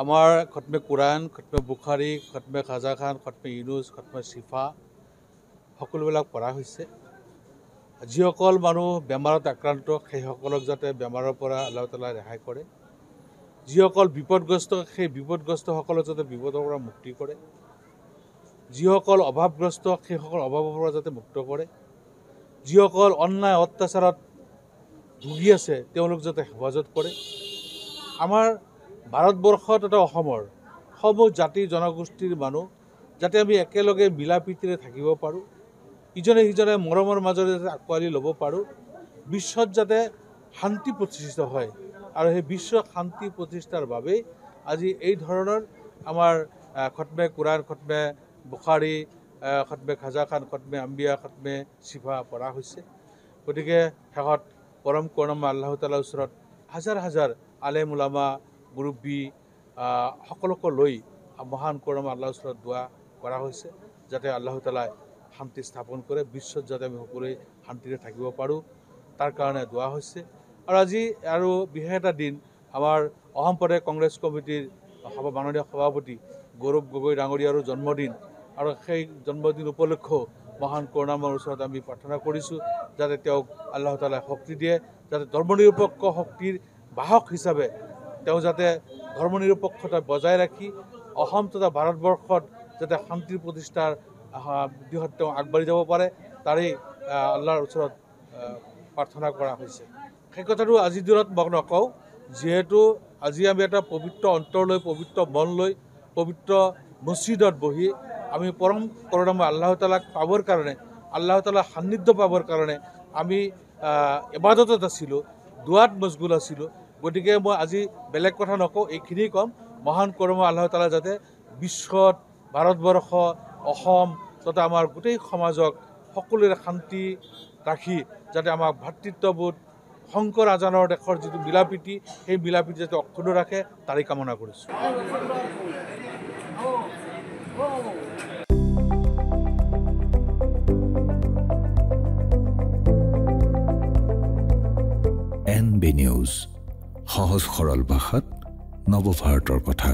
আমাৰ খতমে কুৰাণ, খতমে বুখাৰী, খতমে খাজা খান, খতমে ইউনুছ, খতমে চিফা সকলোবিলাক পঢ়া হৈছে। যিসকল মানুহ বেমাৰত আক্ৰান্ত সেইসকলক যাতে বেমাৰৰ পৰা আল্লাহ তাআলাই ৰেহাই কৰে, যিসকল বিপদগ্ৰস্ত সেই বিপদগ্ৰস্তসকলক যাতে বিপদৰ পৰা মুক্তি কৰে, যিসকল অভাৱগ্ৰস্ত সেইসকল অভাৱৰ পৰা যাতে মুক্ত কৰে, যিসকল অন্যায় অত্যাচাৰত ভুগি আছে তেওঁলোক যাতে হেফাজত কৰে। আমাৰ ভাৰতবৰ্ষত এটা অসমৰ সমূহ জাতি জনগোষ্ঠীৰ মানুহ যাতে আমি একেলগে মিলা প্ৰীতিৰে থাকিব পাৰোঁ, ইজনে সিজনে মৰমৰ মাজেৰে যাতে আঁকোৱালি ল'ব পাৰোঁ, বিশ্বত যাতে শান্তি প্ৰতিষ্ঠিত হয়। আৰু সেই বিশ্ব শান্তি প্ৰতিষ্ঠাৰ বাবেই আজি এই ধৰণৰ আমাৰ খতমে কুৰাণ, খতমে বুখাৰী, খতমে খাজা খান, খতমে আম্বিয়া, খতমে চিফা পঢ়া হৈছে। গতিকে শেষত পৰম কৰুণাময় আল্লাহ তাআলাৰ ওচৰত হাজাৰ হাজাৰ আলেম উলামা মুৰব্বী সকলোকে লৈ মহান কৰুণাময় আল্লাহৰ ওচৰত দোৱা কৰা হৈছে যাতে আল্লাহ তাআলাই শান্তি স্থাপন কৰে, বিশ্বত যাতে আমি সকলোৱে শান্তিৰে থাকিব পাৰোঁ তাৰ কাৰণে দোৱা হৈছে। আৰু আজি আৰু বিশেষ এটা দিন আমাৰ অসম প্ৰদেশ কংগ্ৰেছ কমিটিৰ মাননীয় সভাপতি গৌৰৱ গগৈ ডাঙৰীয়াৰো জন্মদিন, আৰু সেই জন্মদিন উপলক্ষেও মহান কৰুণাময়ৰ ওচৰত আমি প্ৰাৰ্থনা কৰিছোঁ যাতে তেওঁক আল্লাহ তাআলাই শক্তি দিয়ে, যাতে ধৰ্মনিৰপেক্ষ শক্তিৰ বাহক হিচাপে তেওঁ যাতে ধৰ্মনিৰপেক্ষতা বজাই ৰাখি অসম তথা ভাৰতবৰ্ষত যাতে শান্তিৰ প্ৰতিষ্ঠাৰ দিশত তেওঁ আগবাঢ়ি যাব পাৰে তাৰেই আল্লাহৰ ওচৰত প্ৰাৰ্থনা কৰা হৈছে। সেই কথাটো আজিৰ দিনত মই নকওঁ, যিহেতু আজি আমি এটা পবিত্ৰ অন্তৰ লৈ, পবিত্ৰ মন লৈ, পবিত্ৰ মছজিদত বহি আমি পৰম কৰুণাময় আল্লাহ তাআলাক পাবৰ কাৰণে, আল্লাহ তাআলাৰ সান্নিধ্য পাবৰ কাৰণে আমি ইবাদতত আছিলোঁ, দুৱাত মছগুল আছিলোঁ। গতিকে মই আজি বেলেগ কথা নকওঁ, এইখিনিয়ে ক'ম, মহান কৰুণাময় আল্লাহ তাআলা যাতে বিশ্বত ভাৰতবৰ্ষ, অসম তথা আমাৰ গোটেই সমাজক সকলোৰে শান্তি ৰাখি যাতে আমাক ভাতৃত্ববোধ শংকৰ আজানৰ দেশৰ যিটো মিলাপ্ৰীতি সেই মিলাপ্ৰীতি যাতে অক্ষুণ্ণ ৰাখে তাৰেই কামনা কৰিছোঁ। NB নিউজ, সহজ সৰল ভাষাত নৱভাৰতৰ কথা।